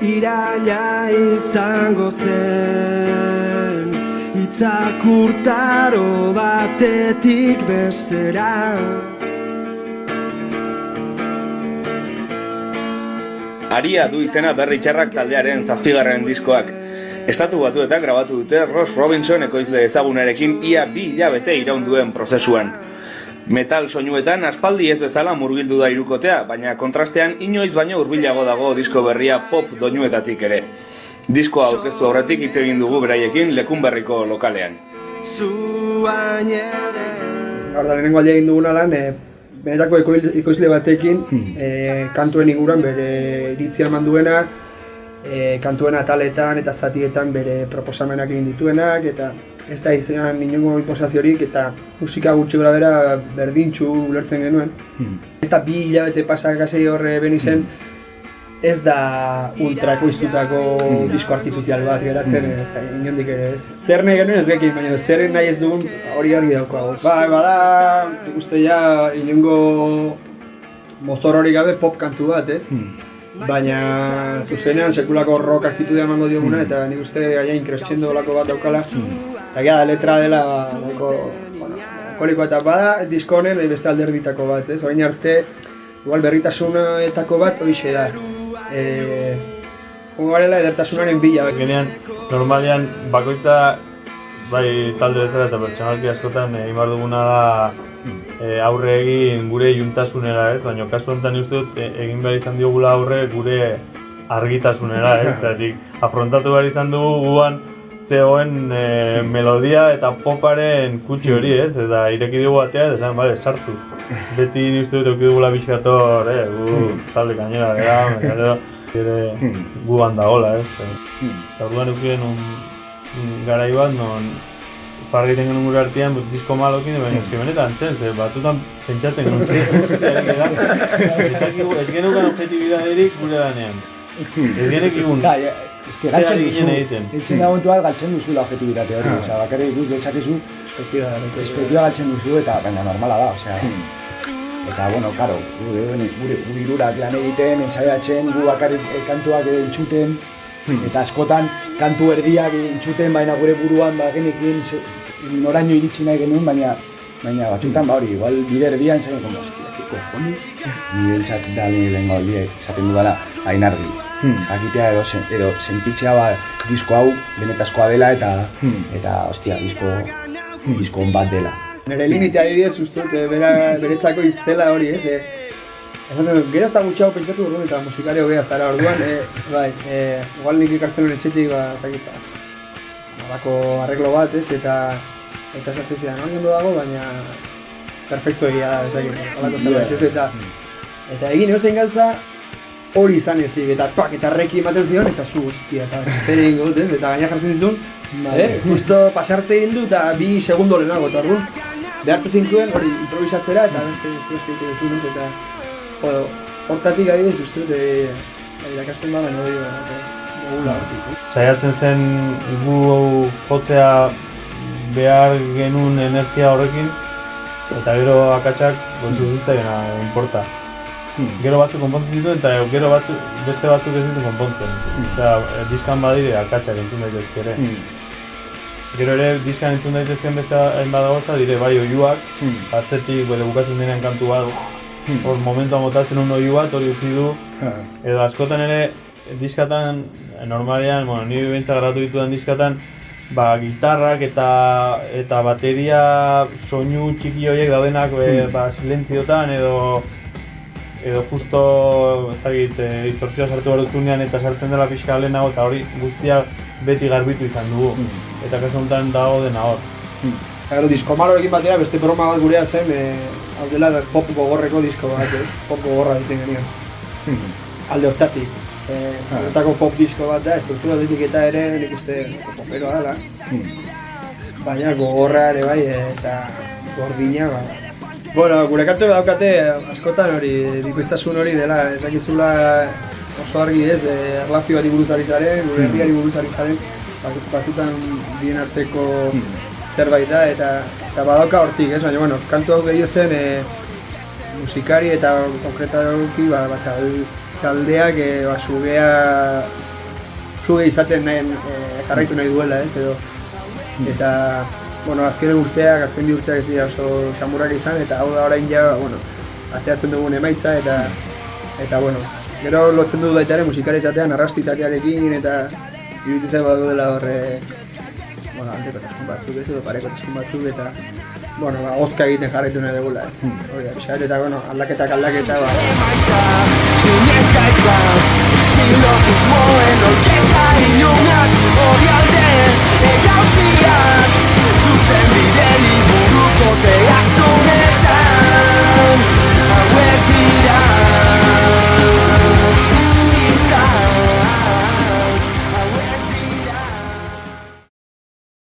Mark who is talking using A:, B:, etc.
A: iraila izango zen, hitzak urtaro batetik bestera.
B: Aria du izena Berri Txarrak taldearen 7. diskoak. Estatu Batuetan grabatu dute Ross Robinson ekoizle ezagunarekin ia 2 hilabete iraun duen prozesuan. Metal soinuetan aspaldi ez bezala murgildu da hirukotea, baina kontrastean inoiz baino hurbilago dago disko berria pop doinuetatik ere. Diskoa aurkeztu aurretik hitz egin dugu beraiekin Lekunberriko lokalean.
C: Gaur da lehenengo aldia egin duguna lan, benetako ekoizle batekin, kantuen inguruan bere iritzia eman duena, kantuen ataletan eta zatietan bere proposamenak egin dituenak, eta ez da izan inongo inposaziorik eta musika gutxi gora bera berdintxu ulertzen genuen. Ez da 2 hilabete pasakasei horre beni zen, ez da ultrakoiztutako disko artifizial bat geratzen, ez da inondik ere ez. Zer nahi genuen ez gekin, baina zer nahi ez dugun hori argi daukago. Bada, nik uste ja inongo mozor hori gabe pop kantu bat, ez? Baina zuzenean sekulako rock aktitudea emango dioguna eta nik uste gaien crescendo olako bat daukala. Eta gara letra dela, alkoholikoa eta bada disko honen beste alderditako bat, ez? Orain arte, igual berritasunetako bat horixe da. Jongo garela edertasunaren bila.
D: Genean, normalean bakoitza bai talde bezala eta pertsonalki askotan egin behar duguna da aurre egin gure juntasunera, ez? Baina kasu honetan uste dut egin behar izan diogula aurre gure argitasunera, ez? Zeratik afrontatu behar izan dugu guan zegoen melodia eta poparen kutsi hori, ez? Eta ireki dugu batea eta esan, bale, sartu. Beti uste dut euki dugula bizkator, gu talde gainera gara, gu handagola, ez? Eta orduan eukien garai bat, non fargiten genuen gure artean disko malokin, baina eski benetan zen, ze batzutan pentsatzen genuen ez genukan objetibidaderik gure lanean. Ez genekigun
E: galtzen duzu, eitzen da momentu bat galtzen duzu la objetibitate hori, bakarrik ikus dezakezu perspektiba galtzen duzu eta baina normala da, eta bueno, karo, gure irurak lan egiten, ensaiatzen, gu bakarrik kantuak entzuten, eta askotan kantu erdiak entzuten, baina gure buruan genekin noraino iritsi nahi genuen, baina batzutan hori, igual bide erdian zain, como, hostia, que cojones? Ni bentsat da lehenengo aldia, esaten dudala, hain argi. Jakitea edo sentitzea disko hau benetazkoa dela eta hostia, disko on bat dela.
C: Nire limitea adibidez ustut, beretzako izela hori, ez? Gero ez da gutxiago pentsatu orduan eta musikari hobea zara orduan, igual nik ikartzen nuen etxetik, bako arreglo bat, ez? Eta esatzen zidan, hori ondo dago, baina perfecto egia da, ezakit, holako zerbait, ez? Eta egin egozen gauza, hori izan ezik, eta reki ematen zion, eta zu hostia, eta zer egin gut, ez? Eta gaina jartzen zizun, justo pasarte egin du eta 2 segundo lehenago, eta orduan behartzen zintuen hori improvisatzera eta beste egiten duzun, ez? Eta hortatik adibidez uste dut irakasten badan hori dugula hortik.
D: Saiatzen zen gu jotzea behar genuen energia horrekin, eta gero akatsak goizu zitzaien inporta. Gero batzuk konpontzen zituen eta gero beste batzuk ez zituen konpontzen. Eta diskan badire akatsak entzun daitezke ere. Gero ere diskan entzun daitezken beste badagoza dire bai oiuak, atzetik bukatzen denean kantu bat, hor momentua motatzen un oiu bat hori utzi du, edo askotan ere diskatan, normalean, nire behintzat grabatu ditudan diskatan, gitarrak eta bateria soinu txiki horiek daudenak silentziotan edo justo distorsioa sartu behar dutunean eta sartzen dela pixka lehenago eta hori guztia beti garbitu izan dugu. Eta kasu honetan dago dena hor.
C: Gero, disko malorekin batera beste broma bat gurea zen, hau dela pop gogorreko disko bat, ez? Pop gogorra ditzen genion. Alde hortatik. Horretzako pop disko bat da, estruktura aldetik eta ere nik uste poperoa dela. Baina gogorra ere bai eta gordina, Bueno, gure kantu daukate askotan hori, bikoiztasun hori dela, ez dakizula oso argi ez, erlazioari buruz ari zaren, gure herriari buruz ari zaren, batzutan bien arteko zerbait da eta badauka hortik, ez? Baina, kantu hau gehiago zen musikari eta konkretaroki taldeak sugea suge izaten jarraitu nahi duela, ez, edo. Eta, bueno, azken urteak ez dira oso xamurrak izan, eta hau da orain ja, bueno, ateatzen dugun emaitza, eta bueno, gero lotzen du baita ere musikari izatean, arrasti izatearekin, eta iruditzen badu dela horre, bueno, aldekotasun batzuk ez edo parekotasun batzuk, eta, bueno, ozka egiten jarraitu nahi dugula, ez. Hori da, pixat, eta, bueno, aldaketak, ba.
A: Silogismoen orketa ilunak hori alde